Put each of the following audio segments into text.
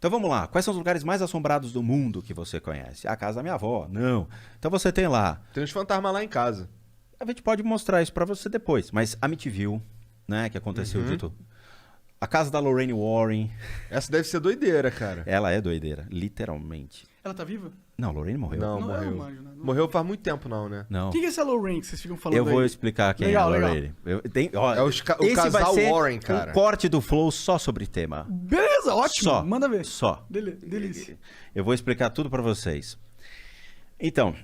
Então vamos lá. Quais são os lugares mais assombrados do mundo que você conhece? A casa da minha avó? Não. Então você tem lá. Tem uns fantasmas lá em casa. A gente pode mostrar isso pra você depois. Mas Amityville, né? Que aconteceu de tudo. A casa da Lorraine Warren. Essa deve ser doideira, cara. Ela é doideira, literalmente. Ela tá viva? Não, Lorraine morreu. Não, Não, eu morreu. não manjo, né? Não. Morreu faz muito tempo, não, né? Não. Quem que é essa Lorraine que vocês ficam falando Eu vou aí? explicar quem Legal, é a legal. Lorraine. É o esse casal vai ser Warren, cara. um corte do Flow só sobre tema. Beleza, ótimo. Só. Manda ver. Só. Delícia. Eu vou explicar tudo pra vocês. Então,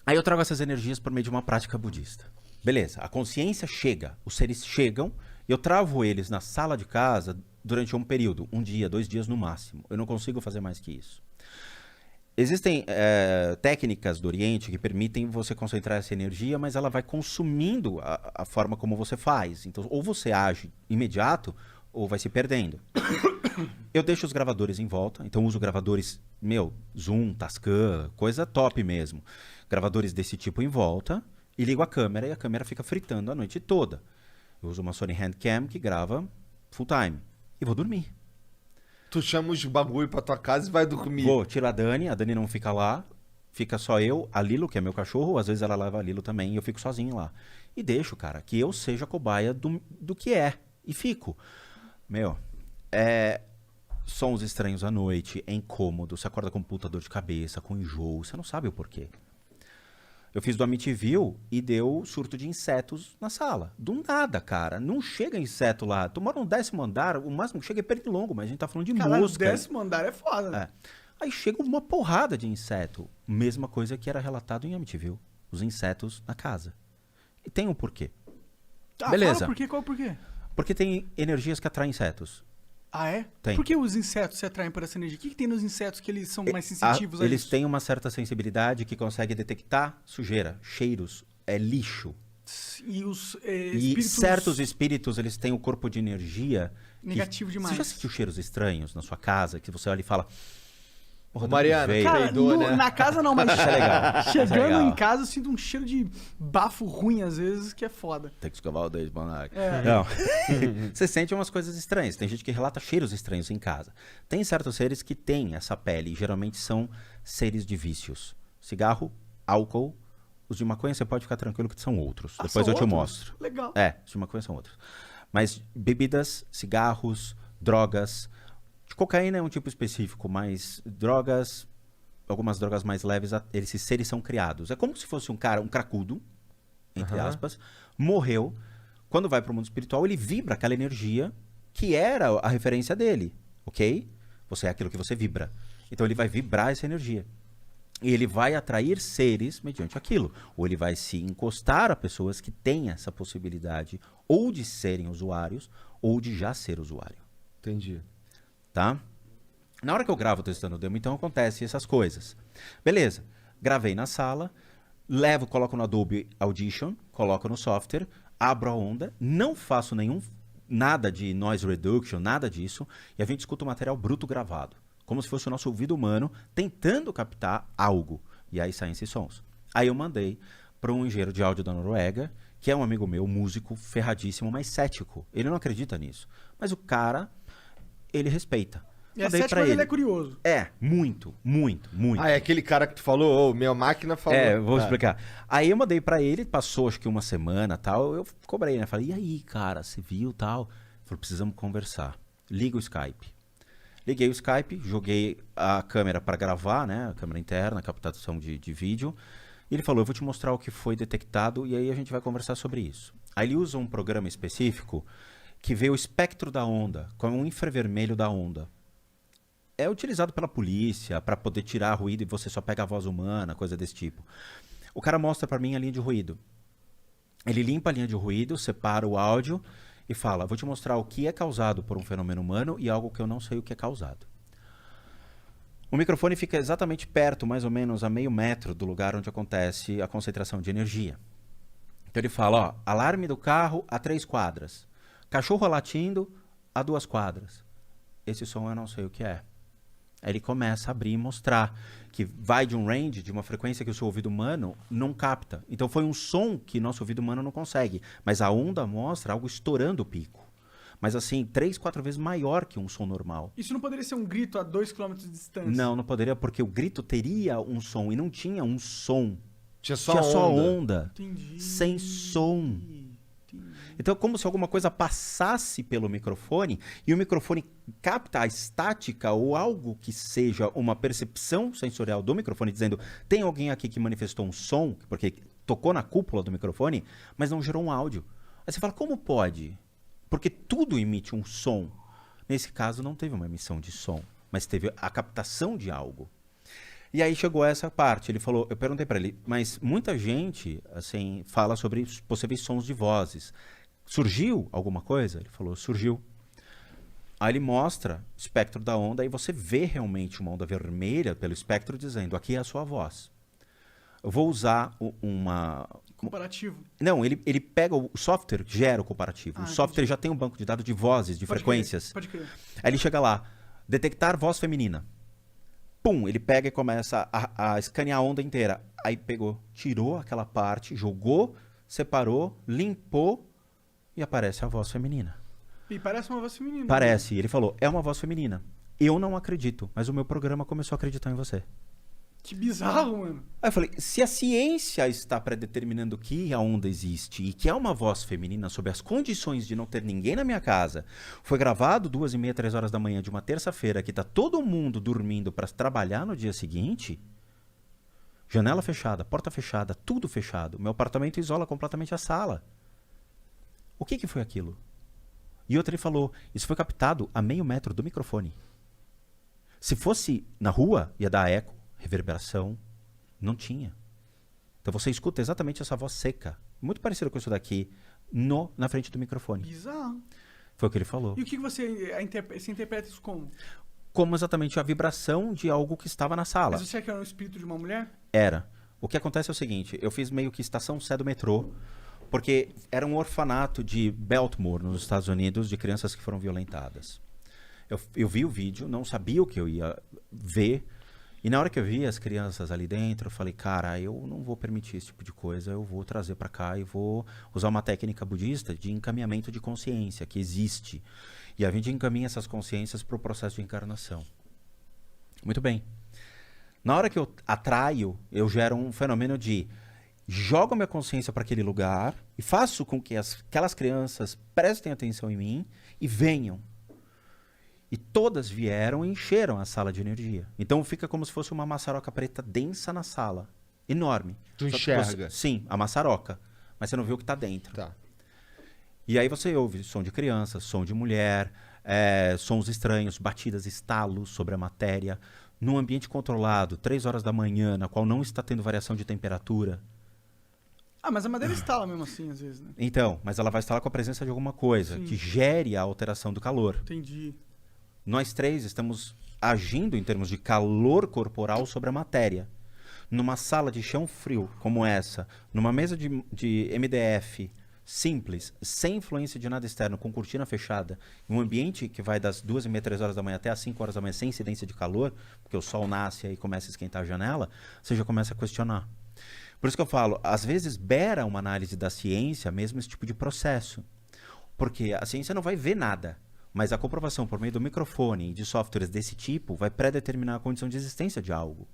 aí eu trago essas energias por meio de uma prática budista. Beleza, a consciência chega, os seres chegam, e eu travo eles na sala de casa durante um período, 1 dia, 2 dias no máximo. Eu não consigo fazer mais que isso. Existem técnicas do Oriente que permitem você concentrar essa energia, mas ela vai consumindo a forma como você faz. Então, ou você age imediato, ou vai se perdendo. Eu deixo os gravadores em volta, então uso gravadores, Zoom, Tascam, coisa top mesmo. Gravadores desse tipo em volta, e ligo a câmera, e a câmera fica fritando a noite toda. Eu uso uma Sony Handcam que grava full time. E vou dormir. Tu chama os bagulho pra tua casa e vai dormir. Vou, tiro a Dani não fica lá, fica só eu, a Lilo, que é meu cachorro, às vezes ela leva a Lilo também, e eu fico sozinho lá. E deixo, cara, que eu seja a cobaia do que é. E fico. Sons estranhos à noite, é incômodo, você acorda com puta dor de cabeça, com enjoo, você não sabe o porquê. Eu fiz do Amityville e deu surto de insetos na sala. Do nada, cara. Não chega inseto lá. Tu mora no 10º andar, o máximo que chega é pernilongo, mas a gente tá falando de Caralho, mosca. 10º andar é foda. É. Aí chega uma porrada de inseto. Mesma coisa que era relatado em Amityville. Os insetos na casa. E tem um porquê. Beleza. Fala por quê? Qual o porquê? Porque tem energias que atraem insetos. Ah, é? Tem. Por que os insetos se atraem por essa energia? O que tem nos insetos que eles são mais sensitivos a Eles isso? têm uma certa sensibilidade que consegue detectar sujeira, cheiros, lixo. E os E espíritos... certos espíritos, eles têm o corpo de energia... Negativo demais. Você já sentiu cheiros estranhos na sua casa, que você olha e fala... Porra, Ô, de onde Mariana, veio? Cara, peidou, né? na casa não, mas Isso é legal. Isso é chegando legal. em casa eu sinto um cheiro de bafo ruim às vezes, que é foda. Tem que escovar o dedo, Bonac. É. Não. Você sente umas coisas estranhas. Tem gente que relata cheiros estranhos em casa. Tem certos seres que têm essa pele. E geralmente são seres de vícios. Cigarro, álcool. Os de maconha você pode ficar tranquilo que são outros. Ah, Depois são eu te outros? mostro. Legal. Os de maconha são outros. Mas bebidas, cigarros, drogas. De cocaína é um tipo específico, mas drogas... Algumas drogas mais leves, esses seres são criados. É como se fosse um cara, um cracudo, entre aspas, morreu. Quando vai para o mundo espiritual, ele vibra aquela energia que era a referência dele, ok? Você é aquilo que você vibra. Então ele vai vibrar essa energia. E ele vai atrair seres mediante aquilo. Ou ele vai se encostar a pessoas que têm essa possibilidade ou de serem usuários ou de já ser usuário. Entendi. Tá? Na hora que eu gravo testando o demo, então acontece essas coisas. Beleza, gravei na sala, coloco no Adobe Audition, coloco no software, abro a onda, não faço nada de noise reduction, nada disso, e a gente escuta o material bruto gravado, como se fosse o nosso ouvido humano tentando captar algo, e aí saem esses sons. Aí eu mandei para um engenheiro de áudio da Noruega, que é um amigo meu, músico, ferradíssimo, mas cético. Ele não acredita nisso. Mas o cara, ele respeita. É Mandei cético, pra mas ele é curioso. Muito. Ah, é aquele cara que tu falou, minha máquina falou. Vou explicar. Aí eu mandei pra ele, passou acho que uma semana tal, eu cobrei, né? Falei, e aí, cara, você viu tal? Ele falou, precisamos conversar. Liga o Skype. Liguei o Skype, joguei a câmera pra gravar, né? A câmera interna, a captação de vídeo. E ele falou, eu vou te mostrar o que foi detectado e aí a gente vai conversar sobre isso. Aí ele usa um programa específico que vê o espectro da onda, como um infravermelho da onda. É utilizado pela polícia para poder tirar ruído e você só pega a voz humana, coisa desse tipo. O cara mostra para mim a linha de ruído. Ele limpa a linha de ruído, separa o áudio e fala, vou te mostrar o que é causado por um fenômeno humano e algo que eu não sei o que é causado. O microfone fica exatamente perto, mais ou menos a meio metro do lugar onde acontece a concentração de energia. Então ele fala, ó, alarme do carro a 3 quadras. Cachorro latindo a 2 quadras. Esse som eu não sei o que é. Aí ele começa a abrir e mostrar que vai de um range, de uma frequência que o seu ouvido humano não capta. Então foi um som que nosso ouvido humano não consegue. Mas a onda mostra algo estourando o pico. Mas assim, 3, 4 vezes maior que um som normal. Isso não poderia ser um grito a 2 km de distância? Não, não poderia, porque o grito teria um som e não tinha um som. Tinha só Tinha só onda. onda, Entendi. sem som. Entendi. Então é como se alguma coisa passasse pelo microfone e o microfone capta a estática ou algo que seja uma percepção sensorial do microfone, dizendo tem alguém aqui que manifestou um som, porque tocou na cúpula do microfone, mas não gerou um áudio. Aí você fala, como pode? Porque tudo emite um som. Nesse caso não teve uma emissão de som, mas teve a captação de algo. E aí chegou essa parte, ele falou, eu perguntei para ele, mas muita gente assim fala sobre possíveis sons de vozes. Surgiu alguma coisa? Ele falou, surgiu. Aí ele mostra o espectro da onda e você vê realmente uma onda vermelha pelo espectro dizendo, aqui é a sua voz. Eu vou usar uma... Comparativo. Não, ele pega o software, gera o comparativo. Ah, O software entendi. já tem um banco de dados de vozes, de Pode frequências. crer, Pode crer. Aí ele chega lá, detectar voz feminina. Pum, ele pega e começa a escanear a onda inteira. Aí pegou, tirou aquela parte, jogou, separou, limpou e aparece a voz feminina. E parece uma voz feminina. Parece, ele falou, é uma voz feminina. Eu não acredito, mas o meu programa começou a acreditar em você. Que bizarro, mano. Aí eu falei, se a ciência está predeterminando que a onda existe e que é uma voz feminina sob as condições de não ter ninguém na minha casa, foi gravado 2h30, 3 horas da manhã de uma terça-feira que tá todo mundo dormindo para trabalhar no dia seguinte, janela fechada, porta fechada, tudo fechado, meu apartamento isola completamente a sala. O que foi aquilo? E outro ele falou, isso foi captado a meio metro do microfone. Se fosse na rua, ia dar eco, reverberação, não tinha. Então você escuta exatamente essa voz seca, muito parecida com isso daqui, na frente do microfone. Bizarro. Foi o que ele falou. E o que você interpreta isso como? Como exatamente a vibração de algo que estava na sala. Mas você acha que era um espírito de uma mulher? Era. O que acontece é o seguinte, eu fiz meio que estação Sé do metrô, porque era um orfanato de Baltimore, nos Estados Unidos, de crianças que foram violentadas. Eu vi o vídeo, não sabia o que eu ia ver, e na hora que eu vi as crianças ali dentro, eu falei, cara, eu não vou permitir esse tipo de coisa, eu vou trazer para cá e vou usar uma técnica budista de encaminhamento de consciência, que existe. E a gente encaminha essas consciências para o processo de encarnação. Muito bem. Na hora que eu atraio, eu gero um fenômeno de jogo a minha consciência para aquele lugar e faço com que aquelas crianças prestem atenção em mim e venham. E todas vieram e encheram a sala de energia. Então fica como se fosse uma maçaroca preta densa na sala. Enorme. Tu Só que enxerga? sim, a maçaroca. Mas você não vê o que está dentro. Tá. E aí você ouve som de criança, som de mulher, sons estranhos, batidas, estalos sobre a matéria. Num ambiente controlado, 3 horas da manhã, na qual não está tendo variação de temperatura. Ah, mas a madeira estala mesmo assim, às vezes, né? Então, mas ela vai estar com a presença de alguma coisa Sim. que gere a alteração do calor. Entendi. Nós três estamos agindo em termos de calor corporal sobre a matéria. Numa sala de chão frio como essa, numa mesa de MDF simples, sem influência de nada externo, com cortina fechada, em um ambiente que vai das 2h30, 3 horas da manhã até as 5 horas da manhã sem incidência de calor, porque o sol nasce e aí começa a esquentar a janela, você já começa a questionar. Por isso que eu falo, às vezes beira uma análise da ciência mesmo esse tipo de processo. Porque a ciência não vai ver nada. Mas a comprovação por meio do microfone e de softwares desse tipo vai predeterminar a condição de existência de algo.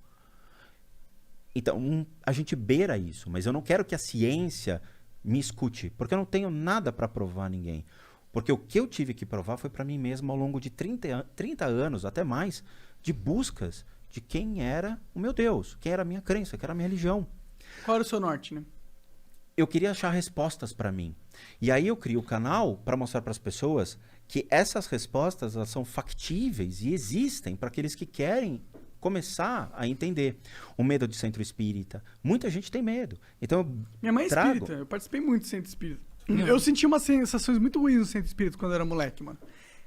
Então, a gente beira isso, mas eu não quero que a ciência me escute, porque eu não tenho nada para provar a ninguém. Porque o que eu tive que provar foi para mim mesmo ao longo de 30 anos, até mais, de buscas de quem era o meu Deus, quem era a minha crença, quem era a minha religião. Qual era o seu norte, né? Eu queria achar respostas para mim. E aí eu crio o canal para mostrar para as pessoas que essas respostas elas são factíveis e existem para aqueles que querem começar a entender. O medo de centro espírita. Muita gente tem medo. Então eu Minha mãe é trago... espírita, eu participei muito do centro espírita. Eu sentia umas sensações muito ruins no centro espírita quando eu era moleque, mano.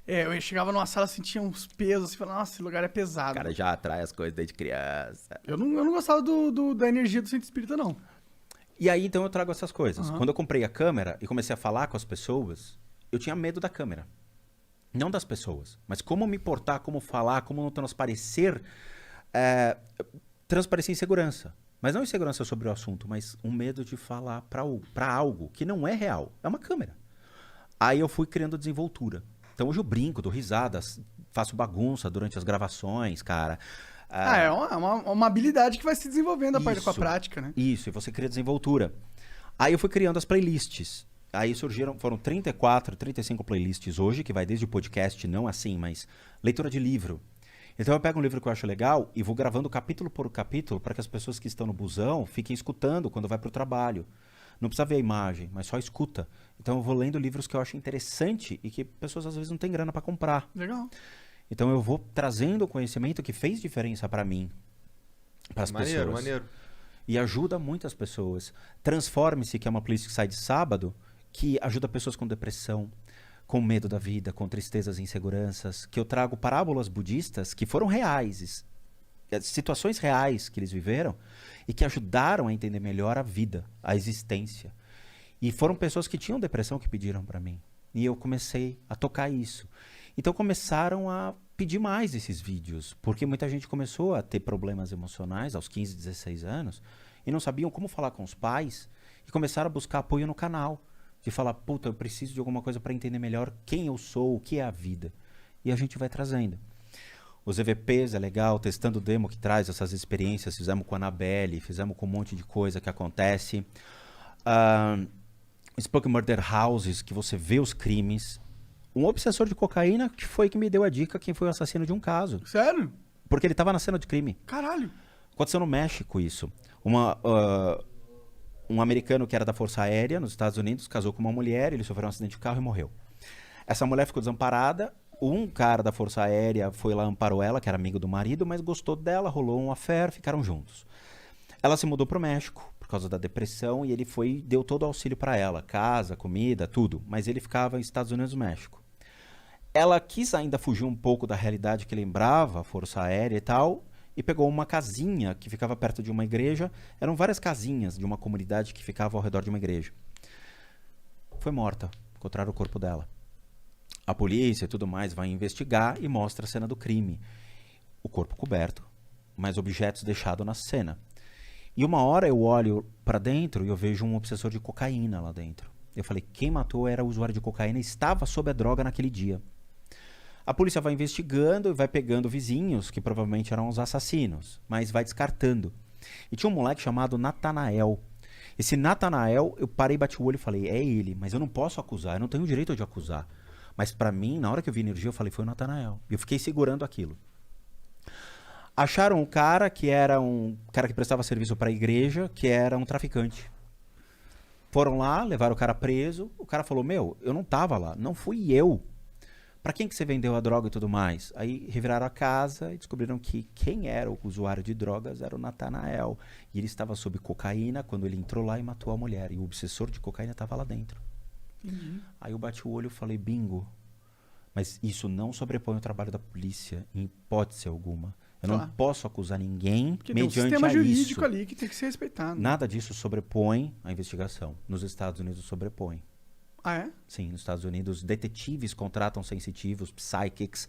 Eu chegava numa sala, sentia uns pesos, assim, falava, nossa, esse lugar é pesado. O cara já atrai as coisas desde criança. Eu não gostava da energia do centro espírita, não. E aí então eu trago essas coisas. Uhum. Quando eu comprei a câmera e comecei a falar com as pessoas, eu tinha medo da câmera. Não das pessoas, mas como me portar, como falar, como não transparecer, transparecer insegurança. Mas não insegurança sobre o assunto, mas um medo de falar para algo que não é real. É uma câmera. Aí eu fui criando desenvoltura. Então hoje eu brinco, dou risadas, faço bagunça durante as gravações, cara. É uma habilidade que vai se desenvolvendo com a Isso. prática, né? Isso, e você cria desenvoltura. Aí eu fui criando as playlists. Aí foram 34, 35 playlists hoje, que vai desde o podcast, não assim, mas leitura de livro. Então eu pego um livro que eu acho legal e vou gravando capítulo por capítulo para que as pessoas que estão no busão fiquem escutando quando vai para o trabalho. Não precisa ver a imagem, mas só escuta. Então eu vou lendo livros que eu acho interessante e que pessoas às vezes não têm grana para comprar. Legal. Então eu vou trazendo o conhecimento que fez diferença para mim, para as pessoas. Maneiro. E ajuda muitas pessoas. Transforme-se, que é uma playlist que sai de sábado, que ajuda pessoas com depressão, com medo da vida, com tristezas e inseguranças, que eu trago parábolas budistas que foram reais, situações reais que eles viveram e que ajudaram a entender melhor a vida, a existência. E foram pessoas que tinham depressão que pediram para mim. E eu comecei a tocar isso. Então começaram a pedir mais esses vídeos, porque muita gente começou a ter problemas emocionais aos 15, 16 anos e não sabiam como falar com os pais e começaram a buscar apoio no canal. De falar, puta, eu preciso de alguma coisa para entender melhor quem eu sou, o que é a vida. E a gente vai trazendo. Os EVPs é legal, testando demo que traz essas experiências. Fizemos com a Anabelle, fizemos com um monte de coisa que acontece. Spoke Murder Houses, que você vê os crimes. Um obsessor de cocaína que foi que me deu a dica quem foi o assassino de um caso. Sério? Porque ele estava na cena de crime. Caralho. Aconteceu no México isso. Um americano que era da Força Aérea nos Estados Unidos casou com uma mulher, ele sofreu um acidente de carro e morreu. Essa mulher ficou desamparada, um cara da Força Aérea foi lá, amparou ela, que era amigo do marido, mas gostou dela, rolou um affair, ficaram juntos. Ela se mudou pro México por causa da depressão e ele deu todo o auxílio para ela, casa, comida, tudo, mas ele ficava nos Estados Unidos e México. Ela quis ainda fugir um pouco da realidade que lembrava a Força Aérea e tal, e pegou uma casinha que ficava perto de uma igreja. Eram várias casinhas de uma comunidade que ficava ao redor de uma igreja. Foi morta. Encontraram o corpo dela. A polícia e tudo mais vai investigar e mostra a cena do crime. O corpo coberto, mas objetos deixados na cena. E uma hora eu olho para dentro e eu vejo um obsessor de cocaína lá dentro. Eu falei, quem matou era o usuário de cocaína e estava sob a droga naquele dia. A polícia vai investigando e vai pegando vizinhos, que provavelmente eram os assassinos, mas vai descartando. E tinha um moleque chamado Natanael. Esse Natanael, eu parei, bati o olho e falei, é ele, mas eu não posso acusar, eu não tenho o direito de acusar. Mas pra mim, na hora que eu vi energia, eu falei, foi o Natanael. E eu fiquei segurando aquilo. Acharam um cara que era um cara que prestava serviço para a igreja, que era um traficante. Foram lá, levaram o cara preso, o cara falou, meu, eu não tava lá, não fui eu. Pra quem que você vendeu a droga e tudo mais? Aí reviraram a casa e descobriram que quem era o usuário de drogas era o Natanael. E ele estava sob cocaína quando ele entrou lá e matou a mulher. E o obsessor de cocaína estava lá dentro. Entendi. Aí eu bati o olho e falei, bingo. Mas isso não sobrepõe o trabalho da polícia, em hipótese alguma. Eu não posso acusar ninguém Porque tem um mediante sistema a jurídico isso. ali que tem que ser respeitado. Nada disso sobrepõe a investigação. Nos Estados Unidos sobrepõe. Ah, é? Sim, nos Estados Unidos, detetives contratam sensitivos, psychics,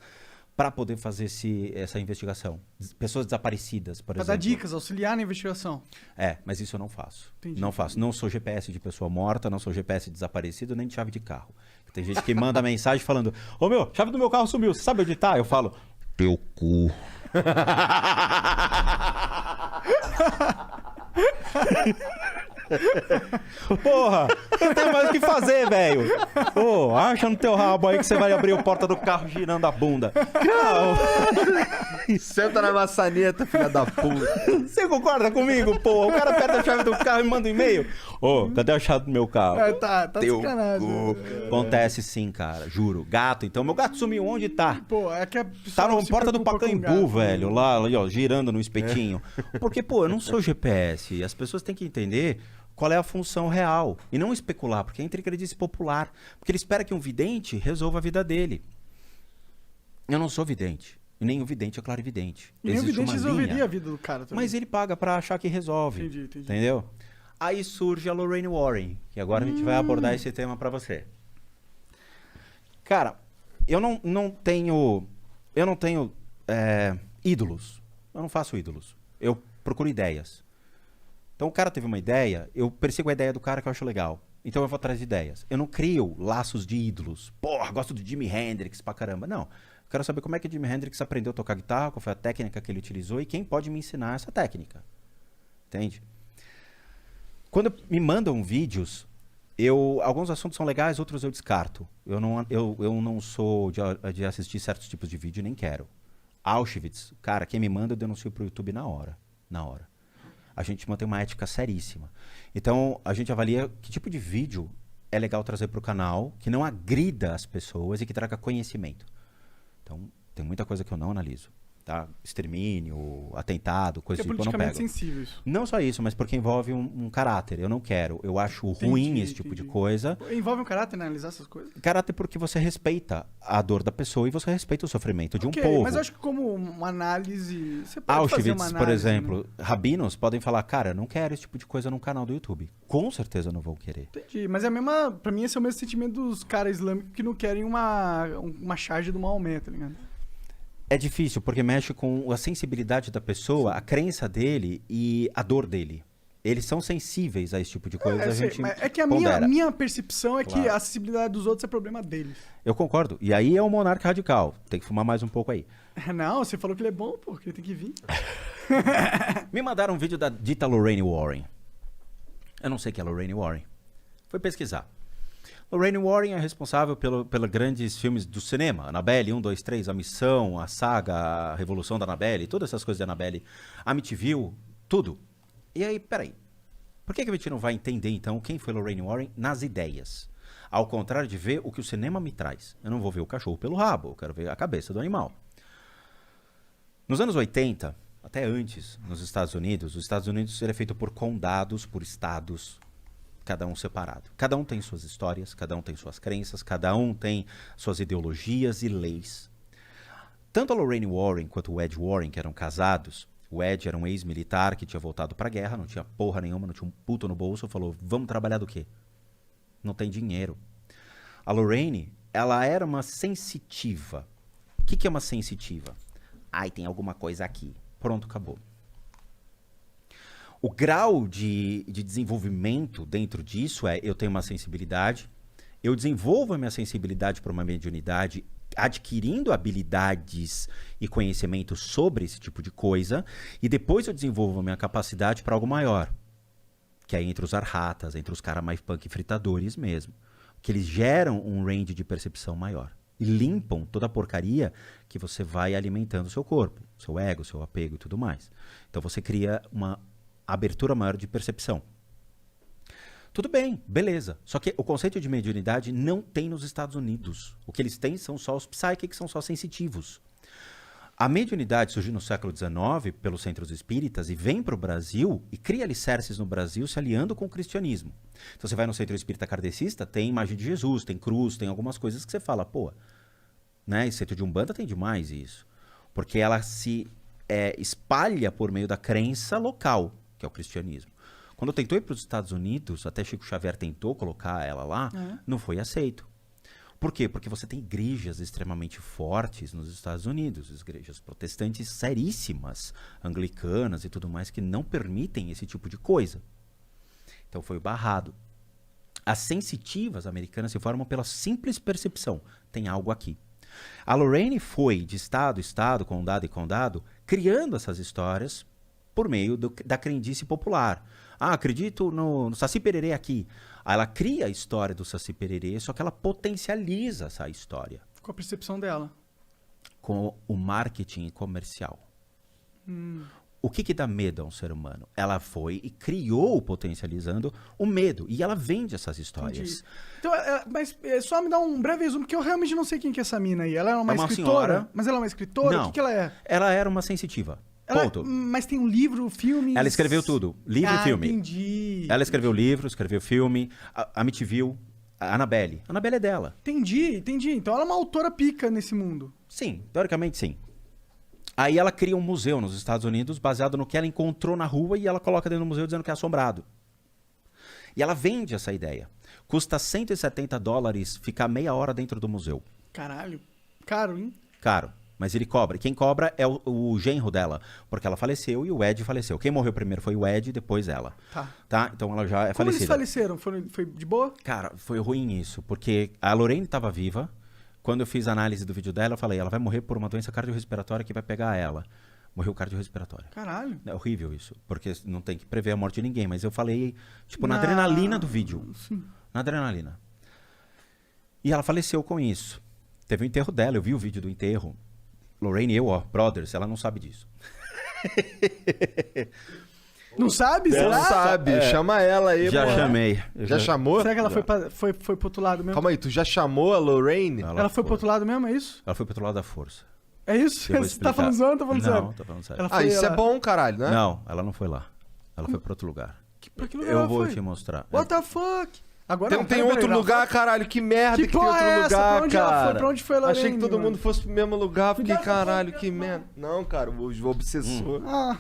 para poder fazer essa investigação. Pessoas desaparecidas, por Pra exemplo. dar dicas, auxiliar na investigação. É, mas isso eu não faço. Entendi. Não faço. Não sou GPS de pessoa morta, não sou GPS de desaparecido, nem de chave de carro. Tem gente que manda mensagem falando, ô meu, chave do meu carro sumiu, você sabe onde tá? Eu falo, teu cu. Porra, não tem mais o que fazer, velho. Pô, acha no teu rabo aí que você vai abrir a porta do carro girando a bunda. Não. Senta na maçaneta, filha da puta. Você concorda comigo, pô? O cara perde a chave do carro e manda um e-mail. Ô, cadê a chave do meu carro? É, tá Teu sacanagem. cu. Acontece sim, cara, juro. Gato, então. Meu gato sumiu, onde tá? Pô, é que a Tá pessoa na se porta do preocupa com o Pacaembu, gato. velho, lá, ó, girando no espetinho. Porque, pô, eu não sou GPS. As pessoas têm que entender qual é a função real. E não especular, porque entra em crendice popular. Porque ele espera que um vidente resolva a vida dele. Eu não sou vidente. E nem o vidente é clarividente. E nem o Existe vidente uma resolveria linha, a vida do cara também. mas ele paga pra achar que resolve. Entendi. Entendeu? Aí surge a Lorraine Warren, que agora a gente vai abordar esse tema pra você. Cara, eu não tenho ídolos. Eu não faço ídolos. Eu procuro ideias. Então o cara teve uma ideia, eu persigo a ideia do cara que eu acho legal. Então eu vou atrás de ideias. Eu não crio laços de ídolos. Porra, gosto do Jimi Hendrix pra caramba. Não. Eu quero saber como é que o Jimi Hendrix aprendeu a tocar guitarra, qual foi a técnica que ele utilizou e quem pode me ensinar essa técnica. Entende? Quando me mandam vídeos, alguns assuntos são legais, outros eu descarto. Eu não sou de assistir certos tipos de vídeo, nem quero. Auschwitz, cara, quem me manda eu denuncio pro YouTube na hora. Na hora. A gente mantém uma ética seríssima. Então, a gente avalia que tipo de vídeo é legal trazer pro canal, que não agrida as pessoas e que traga conhecimento. Então, tem muita coisa que eu não analiso. Tá? Extermínio, atentado, coisa Porque é tipo, eu não pego. politicamente sensível isso. Não só isso, mas porque envolve um caráter. Eu não quero. Eu acho ruim esse tipo de coisa. Envolve um caráter, né? Analisar essas coisas? Caráter porque você respeita a dor da pessoa e você respeita o sofrimento de um Ok, povo. mas eu acho que como uma análise... Você pode fazer Auschwitz, uma análise, por exemplo, né? rabinos podem falar, cara, eu não quero esse tipo de coisa no canal do YouTube. Com certeza não vou querer. Entendi, mas é a mesma... Pra mim esse é o mesmo sentimento dos caras islâmicos que não querem uma charge do Maomé, tá ligado? É difícil, porque mexe com a sensibilidade da pessoa, a crença dele e a dor dele. Eles são sensíveis a esse tipo de coisa. A gente é que a pondera. minha percepção é que Claro. a acessibilidade dos outros é problema deles. Eu concordo. E aí é o monarca radical. Tem que fumar mais um pouco aí. Não, você falou que ele é bom, pô, que ele tem que vir. Me mandaram um vídeo da dita Lorraine Warren. Eu não sei quem é Lorraine Warren. Fui pesquisar. Lorraine Warren é responsável pelos grandes filmes do cinema. Annabelle 1, 2, 3, A Missão, a Saga, a Revolução da Annabelle, todas essas coisas da Annabelle. Amityville, tudo. E aí, peraí. Por que a gente não vai entender, então, quem foi Lorraine Warren nas ideias? Ao contrário de ver o que o cinema me traz. Eu não vou ver o cachorro pelo rabo, eu quero ver a cabeça do animal. Nos anos 80, até antes, nos Estados Unidos, os Estados Unidos era feito por condados, por estados, cada um separado. Cada um tem suas histórias, cada um tem suas crenças, cada um tem suas ideologias e leis. Tanto a Lorraine Warren quanto o Ed Warren, que eram casados, o Ed era um ex-militar que tinha voltado pra guerra, não tinha porra nenhuma, não tinha um puto no bolso, falou, vamos trabalhar do quê? Não tem dinheiro. A Lorraine, ela era uma sensitiva. O que é uma sensitiva? Ai, tem alguma coisa aqui. Pronto, acabou. O grau de desenvolvimento dentro disso é, eu tenho uma sensibilidade, eu desenvolvo a minha sensibilidade para uma mediunidade, adquirindo habilidades e conhecimento sobre esse tipo de coisa, e depois eu desenvolvo a minha capacidade para algo maior, que é entre os arhatas, entre os caras mais punk fritadores mesmo, que eles geram um range de percepção maior e limpam toda a porcaria que você vai alimentando o seu corpo, seu ego, seu apego e tudo mais. Então você cria uma abertura maior de percepção. Tudo bem, beleza. Só que o conceito de mediunidade não tem nos Estados Unidos. O que eles têm são só os psychics, são só sensitivos. A mediunidade surgiu no século XIX pelos centros espíritas e vem para o Brasil e cria alicerces no Brasil se aliando com o cristianismo. Então você vai no centro espírita kardecista, tem imagem de Jesus, tem cruz, tem algumas coisas que você fala, pô, né, esse centro de Umbanda tem demais isso. Porque ela se espalha por meio da crença local, que é o cristianismo. Quando tentou ir para os Estados Unidos, até Chico Xavier tentou colocar ela lá, não foi aceito. Por quê? Porque você tem igrejas extremamente fortes nos Estados Unidos, igrejas protestantes seríssimas, anglicanas e tudo mais, que não permitem esse tipo de coisa. Então foi barrado. As sensitivas americanas se formam pela simples percepção. Tem algo aqui. A Lorraine foi de estado em estado, condado em condado, criando essas histórias por meio da crendice popular. Ah, acredito no Saci Pererê aqui. Aí ela cria a história do Saci Pererê, só que ela potencializa essa história. Com a percepção dela. Com o marketing comercial. O que dá medo a um ser humano? Ela foi e criou, potencializando o medo. E ela vende essas histórias. Entendi. Então, mas só me dá um breve resumo, porque eu realmente não sei quem que é essa mina aí. Ela é uma escritora? Senhora. Mas ela é uma escritora? Não. O que ela é? Ela era uma sensitiva. Ponto. Mas tem um livro, filme... Ela escreveu tudo. Livro e filme. Entendi. Ela escreveu livro, escreveu filme. A Amityville, a Annabelle. A Annabelle é dela. Entendi. Então ela é uma autora pica nesse mundo. Sim, teoricamente sim. Aí ela cria um museu nos Estados Unidos baseado no que ela encontrou na rua e ela coloca dentro do museu dizendo que é assombrado. E ela vende essa ideia. Custa $170 ficar meia hora dentro do museu. Caralho. Caro, hein? Caro. Mas ele cobra. Quem cobra é o genro dela, porque ela faleceu e o Ed faleceu. Quem morreu primeiro foi o Ed e depois ela. Tá? Então ela já é Como eles falecida. faleceram? Foi de boa? Cara, foi ruim isso, porque a Lorraine estava viva. Quando eu fiz a análise do vídeo dela, eu falei, ela vai morrer por uma doença cardiorrespiratória que vai pegar ela. Morreu cardiorrespiratória. Caralho. É horrível isso, porque não tem que prever a morte de ninguém, mas eu falei, tipo, na adrenalina do vídeo. Sim. Na adrenalina. E ela faleceu com isso. Teve o enterro dela, eu vi o vídeo do enterro. Lorraine e eu, brothers, ela não sabe disso. Não sabe? Será? Não sabe, chama ela aí. Já pô. chamei. Já chamou? Será que ela foi pro outro lado mesmo? Calma aí, tu já chamou a Lorraine? Ela foi pro outro lado mesmo, é isso? Ela foi pro outro lado da força. É isso? Eu vou Você tá explicar. falando zoando ou tá falando sério? Não, tô falando sério. Ela foi, Isso é ela- bom, caralho, né? Não, ela não foi lá. Ela foi pra outro lugar. Pra que lugar Eu ela vou foi? te mostrar. What the fuck? Agora Tem, não, tem peraí, outro não. lugar, caralho. Que merda Que que, tem porra outro é essa? lugar, Pra onde ela cara. foi? Pra onde foi a Lorraine, Achei que todo mano? mundo fosse pro mesmo lugar. Fiquei, dá essa caralho, porra, que mano. merda. Não, cara, o obsessor. Ah,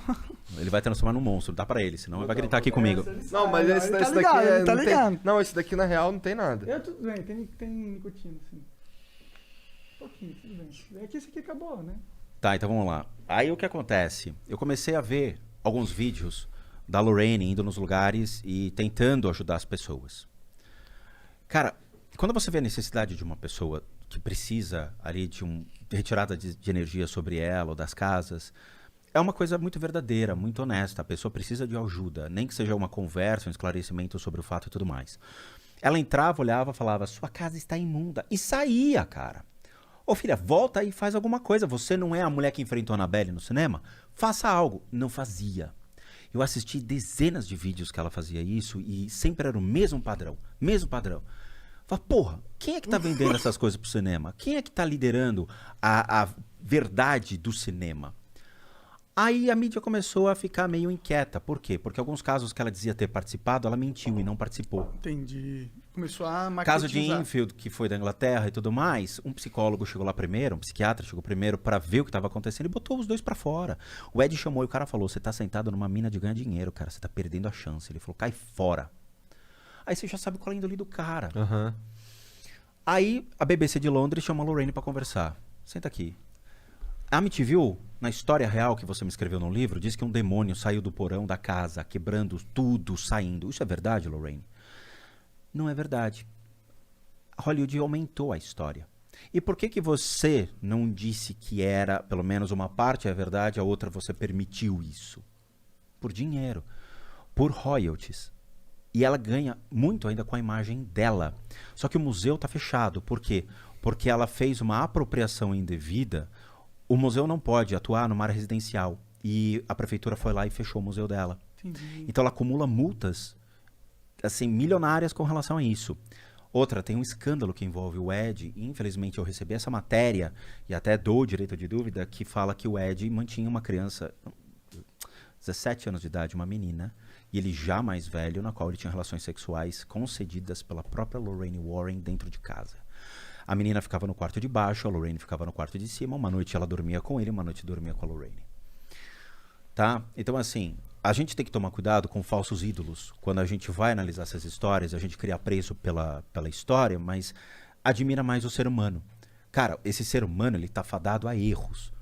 Ele vai transformar num monstro, dá pra ele, senão ele vai gritar aqui comigo. Não, mas Ele esse, tá esse ligado, daqui ele tá não ligado. tem. Não, esse daqui na real não tem nada. tudo bem, tem nicotina, assim. Um pouquinho, tudo bem. É que esse aqui acabou, né? Tá, então vamos lá. Aí o que acontece? Eu comecei a ver alguns vídeos da Lorraine indo nos lugares e tentando ajudar as pessoas. Cara, quando você vê a necessidade de uma pessoa que precisa ali de retirada de energia sobre ela ou das casas, é uma coisa muito verdadeira, muito honesta. A pessoa precisa de ajuda, nem que seja uma conversa, um esclarecimento sobre o fato e tudo mais. Ela entrava, olhava, falava, sua casa está imunda. E saía, cara. Ô filha, volta e faz alguma coisa. Você não é a mulher que enfrentou a Annabelle no cinema? Faça algo. Não fazia. Eu assisti dezenas de vídeos que ela fazia isso e sempre era o mesmo padrão. Mesmo padrão. Fala, porra, quem é que tá vendendo essas coisas pro cinema? Quem é que tá liderando a verdade do cinema? Aí a mídia começou a ficar meio inquieta. Por quê? Porque alguns casos que ela dizia ter participado, ela mentiu e não participou. Entendi. Começou a Caso de marketizar. Enfield, que foi da Inglaterra e tudo mais, um psicólogo chegou lá primeiro, um psiquiatra chegou primeiro pra ver o que estava acontecendo e botou os dois pra fora. O Ed chamou e o cara falou, você tá sentado numa mina de ganhar dinheiro, cara, você tá perdendo a chance. Ele falou, cai fora. Aí você já sabe qual é a índole do cara. Aham. Aí a BBC de Londres chamou a Lorraine pra conversar. Senta aqui. A Amityville, na história real que você me escreveu no livro, diz que um demônio saiu do porão da casa, quebrando tudo, saindo. Isso é verdade, Lorraine? Não é verdade. Hollywood aumentou a história. E por que que você não disse que era, pelo menos uma parte é verdade, a outra você permitiu isso? Por dinheiro. Por royalties. E ela ganha muito ainda com a imagem dela. Só que o museu está fechado. Por quê? Porque ela fez uma apropriação indevida. O museu não pode atuar numa área residencial. E a prefeitura foi lá e fechou o museu dela. Entendi. Então ela acumula multas assim, milionárias com relação a isso. Outra, tem um escândalo que envolve o Ed. E, infelizmente, eu recebi essa matéria, e até dou o direito de dúvida, que fala que o Ed mantinha uma criança, 17 anos de idade, uma menina, e ele já mais velho, na qual ele tinha relações sexuais concedidas pela própria Lorraine Warren dentro de casa. A menina ficava no quarto de baixo, a Lorraine ficava no quarto de cima, uma noite ela dormia com ele, uma noite dormia com a Lorraine. Tá? Então, assim, a gente tem que tomar cuidado com falsos ídolos. Quando a gente vai analisar essas histórias, a gente cria apreço pela história, mas admira mais o ser humano. Cara, esse ser humano, ele tá fadado a erros.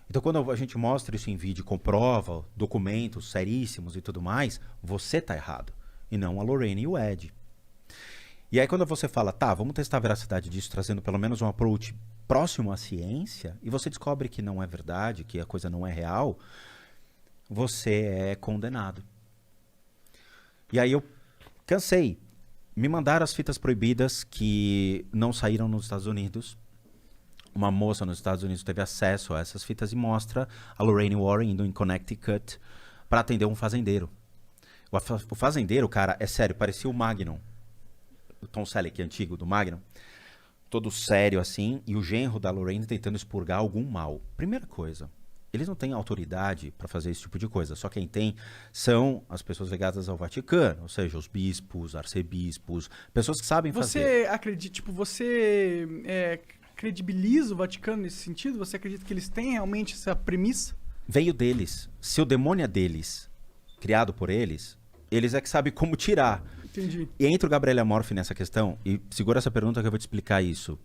Então, quando a gente mostra isso em vídeo, comprova, documentos seríssimos e tudo mais, você tá errado. E não a Lorraine e o Ed. E aí, quando você fala, tá, vamos testar a veracidade disso, trazendo pelo menos um approach próximo à ciência, e você descobre que não é verdade, que a coisa não é real, você é condenado. E aí eu cansei. Me mandaram as fitas proibidas que não saíram nos Estados Unidos. Uma moça nos Estados Unidos teve acesso a essas fitas e mostra a Lorraine Warren indo em Connecticut para atender um fazendeiro. O fazendeiro, cara, é sério, parecia o Magnum. O Tom Selleck, antigo, do Magnum. Todo sério assim, e o genro da Lorraine tentando expurgar algum mal. Primeira coisa, eles não têm autoridade para fazer esse tipo de coisa. Só quem tem são as pessoas ligadas ao Vaticano, ou seja, os bispos, arcebispos, pessoas que sabem fazer. Você acredita, tipo, você credibiliza o Vaticano nesse sentido? Você acredita que eles têm realmente essa premissa? Veio deles. Se o demônio é deles, criado por eles, eles é que sabem como tirar. Entendi. E entra o Gabriel Amorfi nessa questão, e segura essa pergunta que eu vou te explicar isso.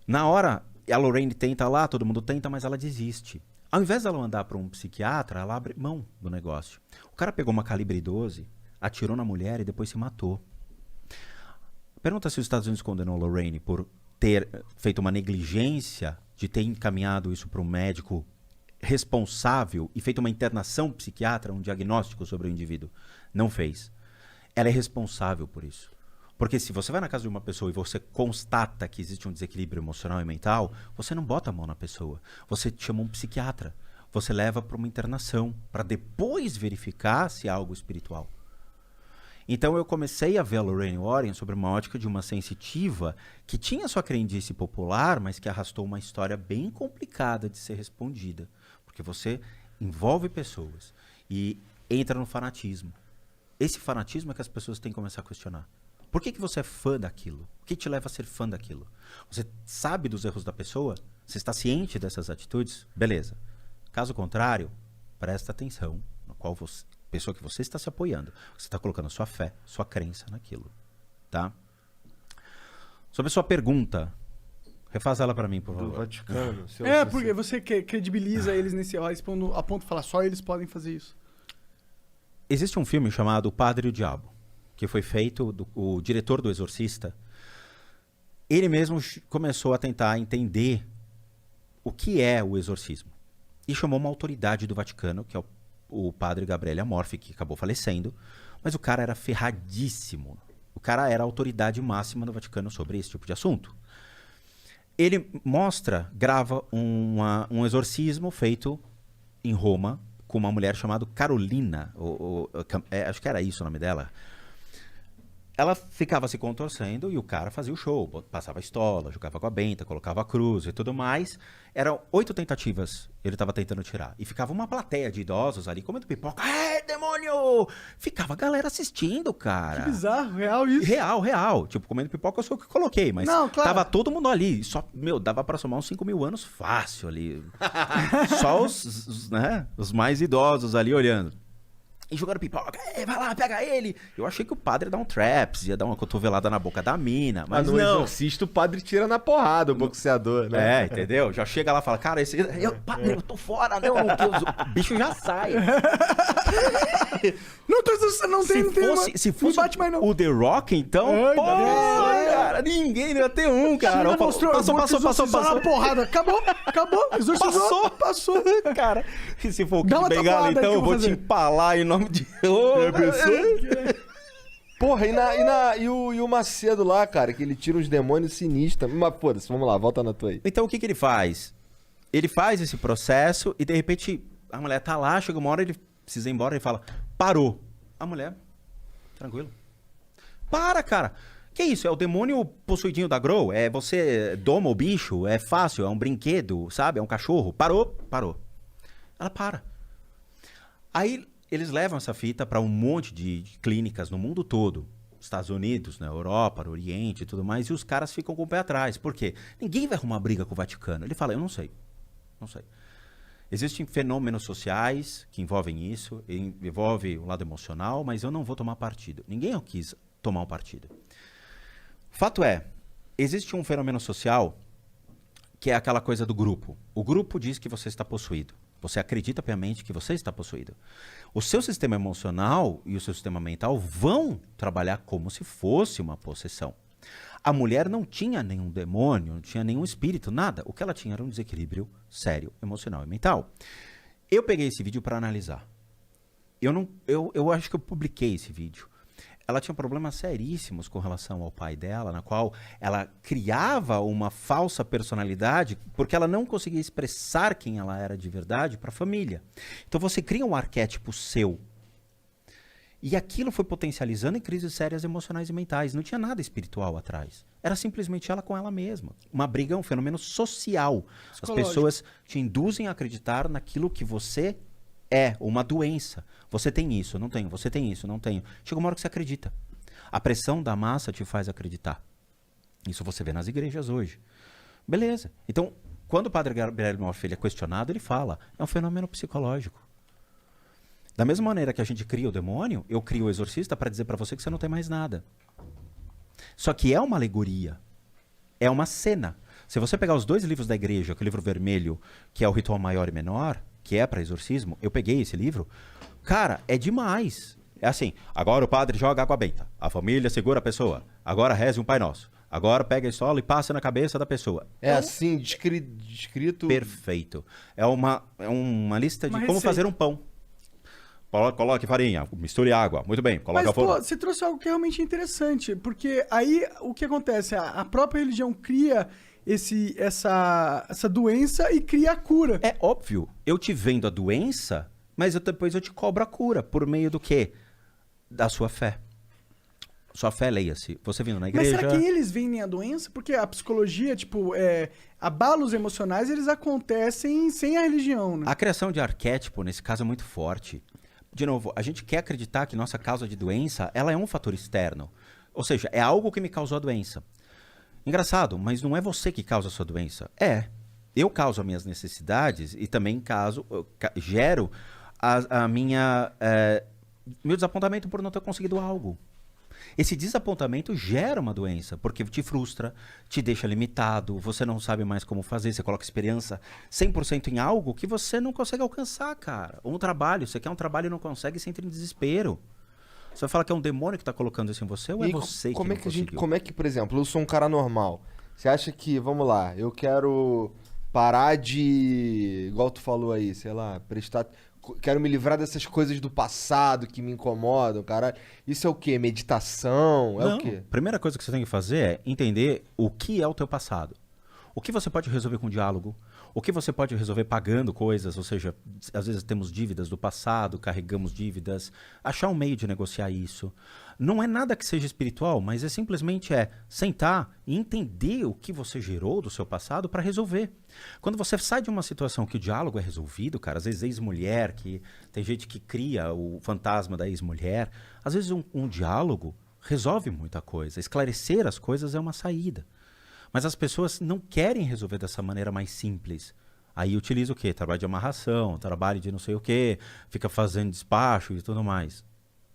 Na hora a Lorraine tenta lá, todo mundo tenta, mas ela desiste. Ao invés dela andar para um psiquiatra, ela abre mão do negócio. O cara pegou uma calibre 12, atirou na mulher e depois se matou. Pergunta se os Estados Unidos condenou Lorraine por ter feito uma negligência de ter encaminhado isso para um médico responsável e feito uma internação psiquiatra, um diagnóstico sobre o indivíduo. Não fez. Ela é responsável por isso. Porque se você vai na casa de uma pessoa e você constata que existe um desequilíbrio emocional e mental, você não bota a mão na pessoa. Você chama um psiquiatra. Você leva para uma internação, para depois verificar se é algo espiritual. Então eu comecei a ver a Lorraine Warren sobre uma ótica de uma sensitiva que tinha sua crendice popular, mas que arrastou uma história bem complicada de ser respondida. Porque você envolve pessoas e entra no fanatismo. Esse fanatismo é que as pessoas têm que começar a questionar. Por que você é fã daquilo? O que te leva a ser fã daquilo? Você sabe dos erros da pessoa? Você está ciente dessas atitudes? Beleza. Caso contrário, presta atenção no qual você, pessoa que você está se apoiando. Você está colocando sua fé, sua crença naquilo. Tá? Sobre a sua pergunta, refaz ela para mim, por favor. Do Vaticano. Porque você credibiliza eles nesse a ponto de falar só eles podem fazer isso. Existe um filme chamado O Padre e o Diabo, que foi feito, o diretor do Exorcista, ele mesmo começou a tentar entender o que é o exorcismo. E chamou uma autoridade do Vaticano, que é o padre Gabriele Amorfi, que acabou falecendo, mas o cara era ferradíssimo. O cara era a autoridade máxima do Vaticano sobre esse tipo de assunto. Ele grava um exorcismo feito em Roma, com uma mulher chamada Carolina, acho que era isso o nome dela. Ela ficava se contorcendo e o cara fazia o show, passava a estola, jogava com a benta, colocava a cruz e tudo mais. Eram 8 tentativas ele estava tentando tirar. E ficava uma plateia de idosos ali comendo pipoca. Demônio! Ficava a galera assistindo, cara. Que bizarro, real isso. Real. Tipo, comendo pipoca eu sou o que coloquei, mas não, claro. Tava todo mundo ali. Só, dava pra somar uns 5.000 anos fácil ali. Só os mais idosos ali olhando. E jogando pipoca, vai lá, pega ele. Eu achei que o padre ia dar um traps, ia dar uma cotovelada na boca da mina, mas no exorcista o padre tira na porrada o boxeador, né? Entendeu? Já chega lá e fala, cara, padre, eu tô fora, não, o bicho já sai. Não tem, se fosse bate mais, não. o The Rock, então, cara, ninguém ia ter um, cara. Passou. Na porrada. Acabou. Exorcizou. Passou. Cara, e se for o Kid Bengala, então eu vou te empalar em nome de... Porra, e o Macedo lá, cara, que ele tira uns demônios sinistros. Mas foda-se, vamos lá, volta na tua aí. Então o que ele faz? Ele faz esse processo e de repente a mulher tá lá, chega uma hora, ele precisa ir embora, ele fala, parou. A mulher, tranquilo. Para, cara. Que isso? É o demônio possuidinho da Grow? É você doma o bicho? É fácil? É um brinquedo, sabe? É um cachorro? Parou. Ela para. Aí eles levam essa fita para um monte de clínicas no mundo todo. Estados Unidos, na Europa, no Oriente e tudo mais. E os caras ficam com o pé atrás. Por quê? Ninguém vai arrumar briga com o Vaticano. Ele fala, eu não sei. Existem fenômenos sociais que envolvem isso. Envolve o lado emocional, mas eu não vou tomar partido. Ninguém quis tomar um partido. Fato é, existe um fenômeno social que é aquela coisa do grupo. O grupo diz que você está possuído. Você acredita piamente que você está possuído. O seu sistema emocional e o seu sistema mental vão trabalhar como se fosse uma possessão. A mulher não tinha nenhum demônio, não tinha nenhum espírito, nada. O que ela tinha era um desequilíbrio sério, emocional e mental. Eu peguei esse vídeo para analisar. Eu acho que eu publiquei esse vídeo. Ela tinha problemas seríssimos com relação ao pai dela, na qual ela criava uma falsa personalidade porque ela não conseguia expressar quem ela era de verdade para a família. Então você cria um arquétipo seu. E aquilo foi potencializando em crises sérias emocionais e mentais. Não tinha nada espiritual atrás. Era simplesmente ela com ela mesma. Uma briga é um fenômeno social. As pessoas te induzem a acreditar naquilo que você é, uma doença. Você tem isso, não tenho. Você tem isso, não tenho. Chega uma hora que você acredita. A pressão da massa te faz acreditar. Isso você vê nas igrejas hoje. Beleza. Então, quando o padre Gabriele Amorfi é questionado, ele fala, é um fenômeno psicológico. Da mesma maneira que a gente cria o demônio, eu crio o exorcista para dizer para você que você não tem mais nada. Só que é uma alegoria. É uma cena. Se você pegar os 2 livros da igreja, que é o livro vermelho, que é o Ritual Maior e Menor, que é para exorcismo, eu peguei esse livro, cara, é demais. É assim, agora o padre joga água benta, a família segura a pessoa, agora reze um Pai Nosso, agora pega a estola e passa na cabeça da pessoa. É assim, descrito... Perfeito. É uma lista de Uma como receita. fazer um pão. Coloque farinha, misture água. Muito bem, coloque Mas, a forma. você trouxe algo que é realmente interessante, porque aí o que acontece? A própria religião cria essa doença e cria a cura. É óbvio, eu te vendo a doença, mas depois eu te cobro a cura. Por meio do quê? Da sua fé. Sua fé, leia-se. Você vindo na Mas igreja... será que eles vendem a doença? Porque a psicologia, tipo, abalos emocionais, eles acontecem sem a religião, né? A criação de arquétipo, nesse caso, é muito forte. De novo, a gente quer acreditar que nossa causa de doença, ela é um fator externo. Ou seja, é algo que me causou a doença. Engraçado, mas não é você que causa a sua doença. É. Eu causo as minhas necessidades e também gero a minha... meu desapontamento por não ter conseguido algo. Esse desapontamento gera uma doença, porque te frustra, te deixa limitado, você não sabe mais como fazer, você coloca esperança 100% em algo que você não consegue alcançar, cara. Ou um trabalho, você quer um trabalho e não consegue, você entra em desespero. Você vai falar que é um demônio que está colocando isso em você ou é você que como não é que a gente, conseguiu? como é que, por exemplo, eu sou um cara normal. Você acha que, vamos lá, eu quero parar de, igual tu falou aí, sei lá, quero me livrar dessas coisas do passado que me incomodam, caralho. Isso é o quê? Meditação? É Não, o quê? a primeira coisa que você tem que fazer é entender o que é o teu passado. O que você pode resolver com diálogo, o que você pode resolver pagando coisas, ou seja, às vezes temos dívidas do passado, carregamos dívidas, achar um meio de negociar isso. Não é nada que seja espiritual, mas simplesmente sentar e entender o que você gerou do seu passado para resolver. Quando você sai de uma situação que o diálogo é resolvido, cara, às vezes ex-mulher, que tem gente que cria o fantasma da ex-mulher, às vezes um diálogo resolve muita coisa. Esclarecer as coisas é uma saída. Mas as pessoas não querem resolver dessa maneira mais simples. Aí utiliza o quê? Trabalho de amarração, trabalho de não sei o quê, fica fazendo despacho e tudo mais.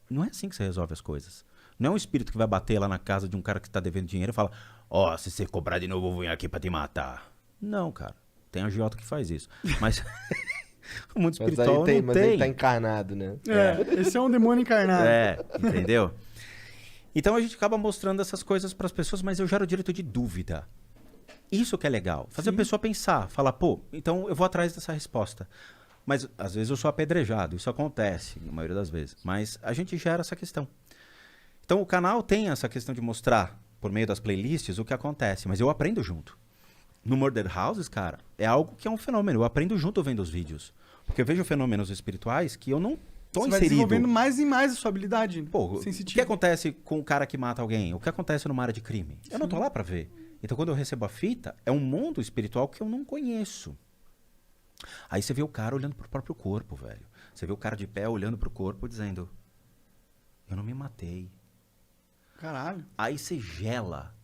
Não é assim que você resolve as coisas. Não é um espírito que vai bater lá na casa de um cara que está devendo dinheiro e fala: ó, se você cobrar de novo, eu vou vir aqui para te matar. Não, cara. Tem agiota que faz isso. Mas o mundo espiritual Mas aí tá encarnado, né? Esse é um demônio encarnado. Entendeu? Então a gente acaba mostrando essas coisas para as pessoas, mas eu gero o direito de dúvida. Isso que é legal. Fazer a pessoa pensar, falar, pô, então eu vou atrás dessa resposta. Mas às vezes eu sou apedrejado, isso acontece, na maioria das vezes. Mas a gente gera essa questão. Então o canal tem essa questão de mostrar, por meio das playlists, o que acontece, mas eu aprendo junto. No Murder Houses, cara, é algo que é um fenômeno. Eu aprendo junto vendo os vídeos. Porque eu vejo fenômenos espirituais que eu não tô Você vai inserido. desenvolvendo mais e mais a sua habilidade Pô, o que sensitiva. acontece com o cara que mata alguém? O que acontece numa área de crime? Eu não tô lá pra ver. Então, quando eu recebo a fita, é um mundo espiritual que eu não conheço. Aí você vê o cara olhando pro próprio corpo, velho. Você vê o cara de pé olhando pro corpo dizendo: eu não me matei. Caralho. Aí você gela.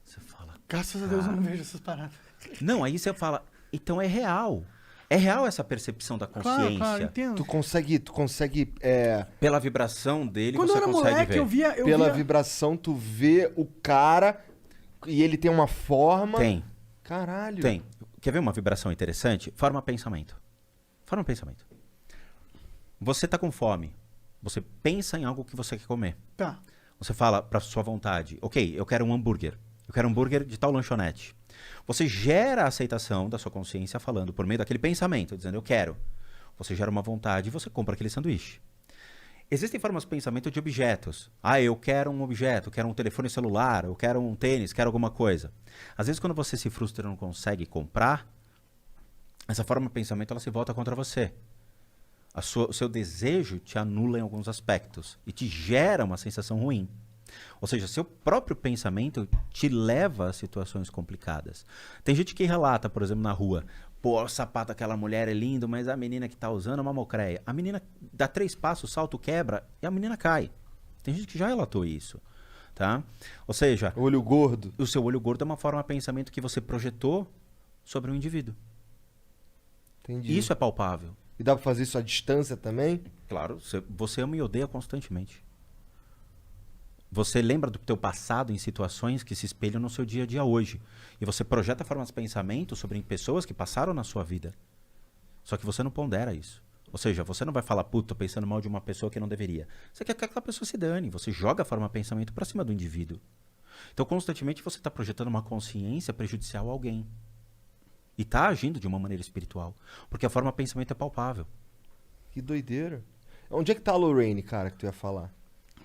Você fala... Graças a Deus eu não vejo essas paradas. Não, aí você fala... Então é real. É real essa percepção da consciência. Claro, entendo. Tu consegue Pela vibração dele, Quando eu você era consegue moleque, ver. eu via... pela vibração, tu vê o cara e ele tem uma forma... Tem. Caralho. Tem. Quer ver uma vibração interessante? Forma pensamento. Forma pensamento. Você tá com fome. Você pensa em algo que você quer comer. Tá. Você fala pra sua vontade: ok, eu quero um hambúrguer. Eu quero um hambúrguer de tal lanchonete. Você gera a aceitação da sua consciência falando por meio daquele pensamento, dizendo eu quero. Você gera uma vontade e você compra aquele sanduíche. Existem formas de pensamento de objetos. Ah, eu quero um objeto, eu quero um telefone celular, eu quero um tênis, quero alguma coisa. Às vezes quando você se frustra e não consegue comprar, essa forma de pensamento ela se volta contra você. O seu desejo te anula em alguns aspectos e te gera uma sensação ruim. Ou seja, seu próprio pensamento te leva a situações complicadas. Tem gente que relata, por exemplo, na rua: pô, o sapato daquela mulher é lindo, mas a menina que tá usando é uma mocreia. A menina dá 3 passos, o salto quebra e a menina cai. Tem gente que já relatou isso. Tá? Ou seja, Olho gordo. o seu olho gordo é uma forma de pensamento que você projetou sobre um indivíduo. Entendi. Isso é palpável. E dá pra fazer isso à distância também? Claro, você ama e odeia constantemente. Você lembra do teu passado em situações que se espelham no seu dia a dia hoje. E você projeta formas de pensamento sobre pessoas que passaram na sua vida. Só que você não pondera isso. Ou seja, você não vai falar, puta, tô pensando mal de uma pessoa que não deveria. Você quer que aquela pessoa se dane. Você joga a forma de pensamento pra cima do indivíduo. Então, constantemente, você está projetando uma consciência prejudicial a alguém. E tá agindo de uma maneira espiritual. Porque a forma de pensamento é palpável. Que doideira. Onde é que tá a Lorraine, cara, que tu ia falar?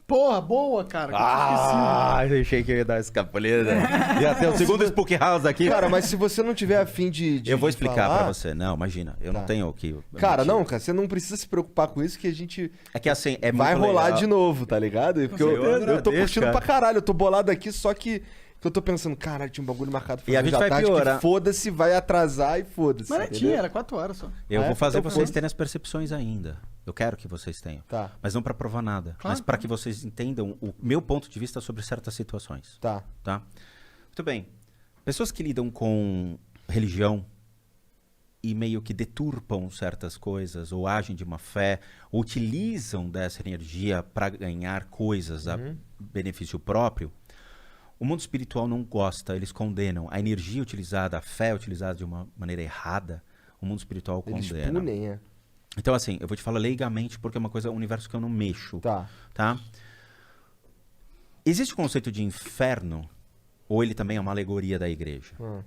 Porra, boa, cara. Que eu Eu achei que eu ia dar essa escapuleta. Ia ter o segundo Spook House aqui. Cara, mas se você não tiver afim de eu vou explicar falar... pra você. Não, imagina. Eu Tá. não tenho o que... Cara, não, cara, você não precisa se preocupar com isso que a gente É que assim, é vai muito rolar legal. de novo, tá ligado? Porque eu tô agradeço, curtindo cara. pra caralho, eu tô bolado aqui, só que eu tô pensando, caralho, tinha um bagulho marcado pra E a fazer gente vai tarde, piorar. que foda-se, vai atrasar e foda-se. Mas não entendeu? tinha, era 4 horas só. Eu Ah, vou fazer então vocês foda-se. terem as percepções ainda. Eu quero que vocês tenham. Tá, Mas não pra provar nada. Claro, Mas para claro. que vocês entendam o meu ponto de vista sobre certas situações. tá. Tá? Muito bem. Pessoas que lidam com religião e meio que deturpam certas coisas, ou agem de má fé, ou utilizam dessa energia para ganhar coisas a benefício próprio, o mundo espiritual não gosta, eles condenam. A energia utilizada, a fé utilizada de uma maneira errada, o mundo espiritual Eles condena. punem, é. Então, assim, eu vou te falar leigamente porque é uma coisa, um universo que eu não mexo. Tá. Tá? Existe o conceito de inferno, ou ele também é uma alegoria da igreja? Hum.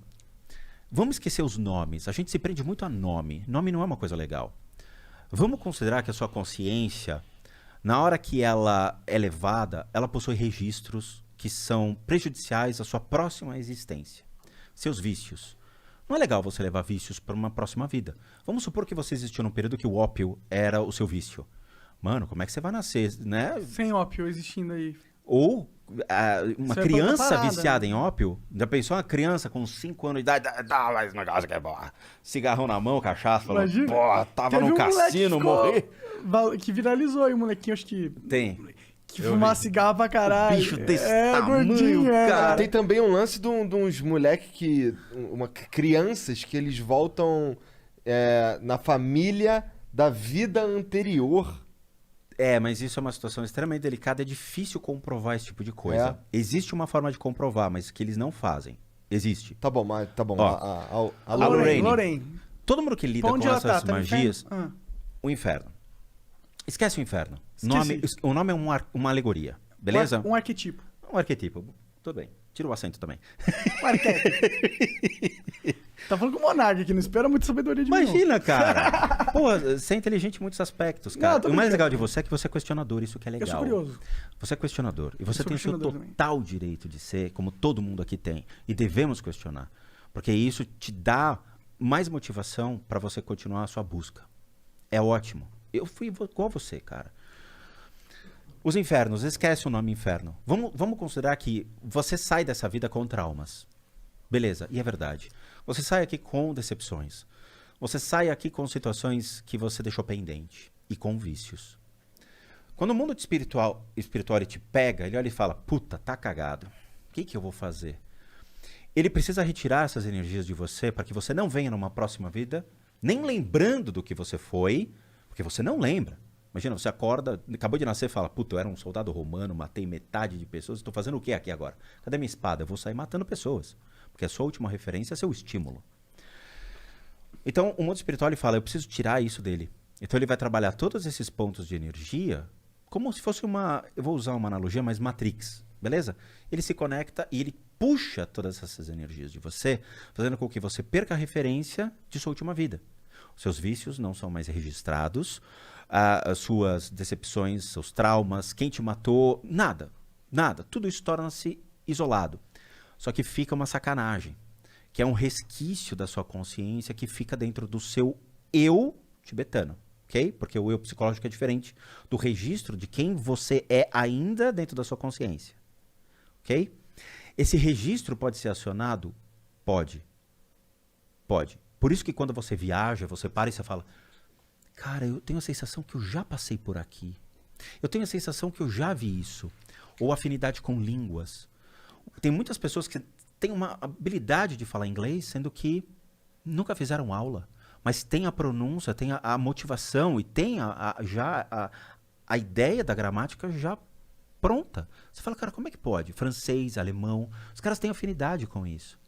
Vamos esquecer os nomes. A gente se prende muito a nome. Nome não é uma coisa legal. Vamos considerar que a sua consciência, na hora que ela é levada, ela possui registros que são prejudiciais à sua próxima existência. Seus vícios. Não é legal você levar vícios para uma próxima vida. Vamos supor que você existiu num período que o ópio era o seu vício. Mano, como é que você vai nascer, né? Sem ópio existindo aí. Ou uma Isso é criança parada, viciada né? em ópio. Já pensou uma criança com 5 anos de idade, dá mais negócio que é bom. Cigarrão na mão, cachaça, falando, Imagina. pô, tava Teve num um moleque cassino, que ficou- morri. Que viralizou aí, o molequinho, acho que... Tem. Que Eu fumava vi. cigarro pra caralho. bicho desse é, tamanho, gordinho, é. cara. Tem também um lance de uns moleque que... crianças que eles voltam na família da vida anterior. É, mas isso é uma situação extremamente delicada. É difícil comprovar esse tipo de coisa. Existe uma forma de comprovar, mas que eles não fazem. Existe. Tá bom, mas tá bom. Ó, A Lorraine. Lorraine. Todo mundo que lida Pra onde com ela essas tá? Tá no magias, inferno? o inferno. Esquece o inferno. Esqueci. O nome é uma alegoria, beleza? Um arquetipo. Um arquetipo. Tudo bem. Tira o acento também. Um arquétipo. Tá falando com o Monark aqui, não espera muito sabedoria de mim. não. Imagina, cara. Pô, você é inteligente em muitos aspectos, cara. Não, tô O mais brincando. legal de você é que você é questionador, isso que é legal. Eu sou curioso. Você é questionador. E você sou tem o seu questionador total direito de ser, como todo mundo aqui tem. E devemos questionar. Porque isso te dá mais motivação pra você continuar a sua busca. É ótimo. Eu fui igual a você, cara. Os infernos, esquece o nome inferno. Vamos considerar que você sai dessa vida com traumas. Beleza, e é verdade. Você sai aqui com decepções. Você sai aqui com situações que você deixou pendente. E com vícios. Quando o mundo espiritual ele te pega, ele olha e fala, puta, tá cagado. O que eu vou fazer? Ele precisa retirar essas energias de você para que você não venha numa próxima vida, nem lembrando do que você foi, porque você não lembra. Imagina, você acorda, acabou de nascer e fala, puta, eu era um soldado romano, matei metade de pessoas, estou fazendo o que aqui agora? Cadê minha espada? Eu vou sair matando pessoas. Porque a sua última referência é seu estímulo. Então, o mundo espiritual ele fala, eu preciso tirar isso dele. Então, ele vai trabalhar todos esses pontos de energia como se fosse eu vou usar uma analogia, mas Matrix, beleza? Ele se conecta e ele puxa todas essas energias de você, fazendo com que você perca a referência de sua última vida. Os seus vícios não são mais registrados, as suas decepções, seus traumas, quem te matou, nada. Tudo isso torna-se isolado. Só que fica uma sacanagem, que é um resquício da sua consciência que fica dentro do seu eu tibetano, ok? Porque o eu psicológico é diferente do registro de quem você é ainda dentro da sua consciência, ok? Esse registro pode ser acionado? Pode. Por isso que quando você viaja, você para e você fala, cara, eu tenho a sensação que eu já passei por aqui. Eu tenho a sensação que eu já vi isso. Ou afinidade com línguas. Tem muitas pessoas que têm uma habilidade de falar inglês, sendo que nunca fizeram aula. Mas tem a pronúncia, tem a motivação e tem já a ideia da gramática já pronta. Você fala, cara, como é que pode? Francês, alemão, os caras têm afinidade com isso.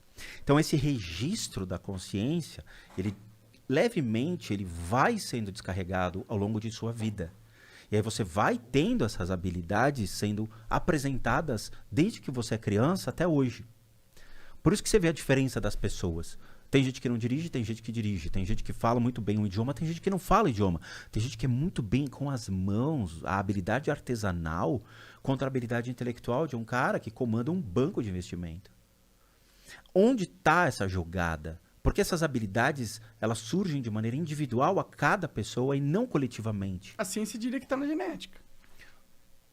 Então, esse registro da consciência, ele levemente, ele vai sendo descarregado ao longo de sua vida. E aí você vai tendo essas habilidades sendo apresentadas desde que você é criança até hoje. Por isso que você vê a diferença das pessoas. Tem gente que não dirige, tem gente que dirige. Tem gente que fala muito bem um idioma, tem gente que não fala idioma. Tem gente que é muito bem com as mãos, a habilidade artesanal contra a habilidade intelectual de um cara que comanda um banco de investimento. Onde está essa jogada? Porque essas habilidades, elas surgem de maneira individual a cada pessoa e não coletivamente. A ciência diria que tá na genética.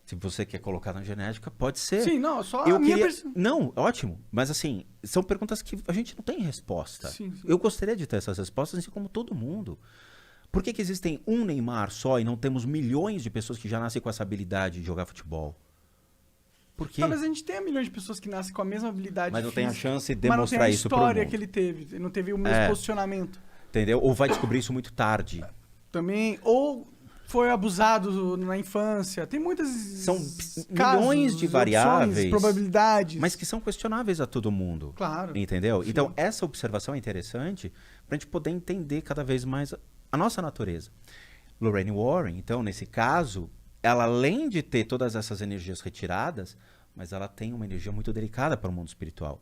Se você quer colocar na genética, pode ser. Sim, não, só Eu a minha... queria... Não, ótimo. Mas assim, são perguntas que a gente não tem resposta. Sim, sim. Eu gostaria de ter essas respostas, assim como todo mundo. Por que existem um Neymar só e não temos milhões de pessoas que já nascem com essa habilidade de jogar futebol? Por quê? Talvez a gente tenha milhões de pessoas que nascem com a mesma habilidade Mas não tem a física, chance de mas não demonstrar tem a isso pro história mundo. que ele teve, não teve o mesmo posicionamento. Entendeu? Ou vai descobrir isso muito tarde. Também, ou foi abusado na infância. Tem muitas São casos, milhões de opções, variáveis, probabilidades. mas que são questionáveis a todo mundo. Claro. Entendeu? Sim. Então, essa observação é interessante para a gente poder entender cada vez mais a nossa natureza. Lorraine Warren, então, nesse caso, ela além de ter todas essas energias retiradas, mas ela tem uma energia muito delicada para o mundo espiritual,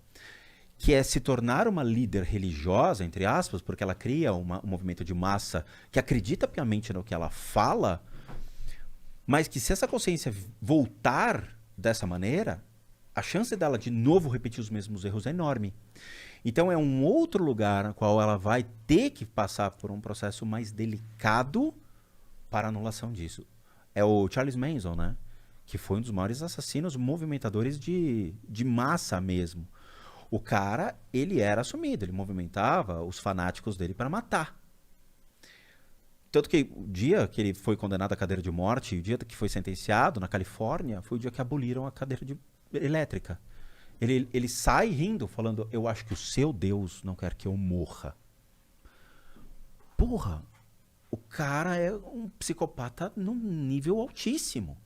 que é se tornar uma líder religiosa, entre aspas, porque ela cria um movimento de massa que acredita piamente no que ela fala, mas que se essa consciência voltar dessa maneira, a chance dela de novo repetir os mesmos erros é enorme. Então é um outro lugar no qual ela vai ter que passar por um processo mais delicado para a anulação disso. É o Charles Manson, né? Que foi um dos maiores assassinos movimentadores de massa mesmo. O cara, ele era assumido, ele movimentava os fanáticos dele para matar. Tanto que o dia que ele foi condenado à cadeira de morte, e o dia que foi sentenciado na Califórnia, foi o dia que aboliram a cadeira elétrica. Ele sai rindo, falando, eu acho que o seu Deus não quer que eu morra. Porra, o cara é um psicopata num nível altíssimo.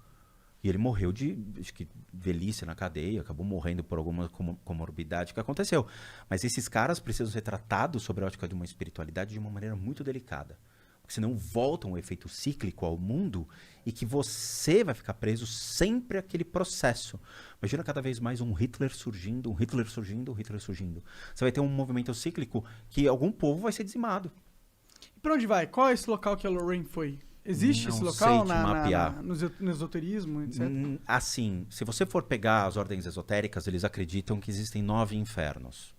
E ele morreu de, acho que, velhice na cadeia, acabou morrendo por alguma comorbidade que aconteceu. Mas esses caras precisam ser tratados sobre a ótica de uma espiritualidade de uma maneira muito delicada. Porque senão volta um efeito cíclico ao mundo e que você vai ficar preso sempre àquele processo. Imagina cada vez mais um Hitler surgindo, um Hitler surgindo, um Hitler surgindo. Você vai ter um movimento cíclico que algum povo vai ser dizimado. E pra onde vai? Qual é esse local que a Lorraine foi? Existe Não esse local sei te mapear. no esoterismo, etc? Assim, se você for pegar as ordens esotéricas, eles acreditam que existem 9 infernos.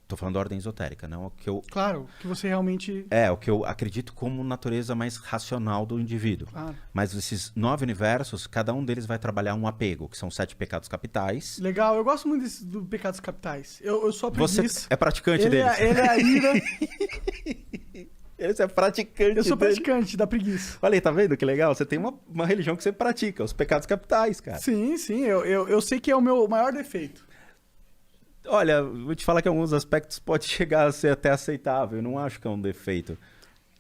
Tô falando da ordem esotérica, não o que eu... Claro, que você realmente... É, o que eu acredito como natureza mais racional do indivíduo. Claro. Mas esses 9 universos, cada um deles vai trabalhar um apego, que são 7 pecados capitais. Legal, eu gosto muito do Pecados Capitais. Eu sou a preguiça. Você é praticante ele deles. Ele é a ira. Você é praticante. Eu sou dele. praticante da preguiça. Olha aí, tá vendo que legal? Você tem uma religião que você pratica, os pecados capitais, cara. Sim, eu sei que é o meu maior defeito. Olha, vou te falar que em alguns aspectos pode chegar a ser até aceitável. Eu não acho que é um defeito.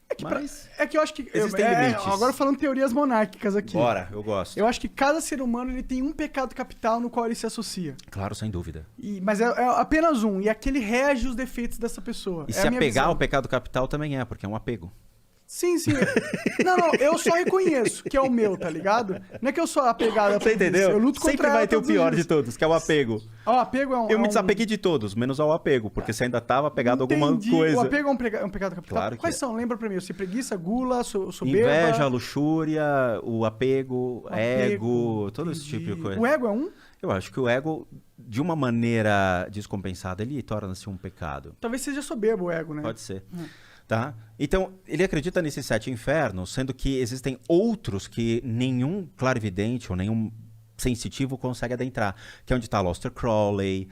É que eu acho que... Existem limites. Agora falando teorias monárquicas aqui. Bora, eu gosto. Eu acho que cada ser humano ele tem um pecado capital no qual ele se associa. Claro, sem dúvida. Mas é apenas um. E aquele rege os defeitos dessa pessoa. E é se a minha apegar visão. ao pecado capital também é, porque é um apego. Sim. Não, eu só reconheço que é o meu, tá ligado? Não é que eu sou apegado a Você entendeu? Eu luto contra Sempre ela vai ter o todos os pior dias. de todos, que é o apego. O apego é um... Eu me desapeguei de todos, menos ao apego, porque você ainda estava apegado a alguma Entendi. coisa. O apego é um pecado capital? Claro que Quais é. são? Lembra pra mim. Você preguiça, gula, soberba... Inveja, luxúria, o apego, ego, todo esse tipo de coisa. O ego é um? Eu acho que o ego, de uma maneira descompensada, ele torna-se um pecado. Talvez seja soberbo o ego, né? Pode ser. Tá? Então, ele acredita nesses 7 infernos, sendo que existem outros que nenhum clarividente ou nenhum sensitivo consegue adentrar. Que é onde está Aleister Crowley,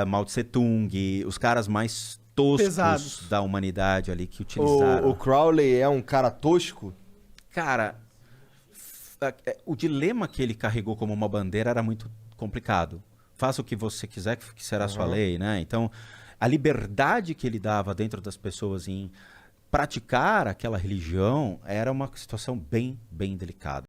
Mao Tse Tung, os caras mais toscos Pesados da humanidade ali que utilizaram. O Crowley é um cara tosco? Cara, o dilema que ele carregou como uma bandeira era muito complicado. Faça o que você quiser, que será sua lei, né? Então, a liberdade que ele dava dentro das pessoas em praticar aquela religião era uma situação bem, bem delicada.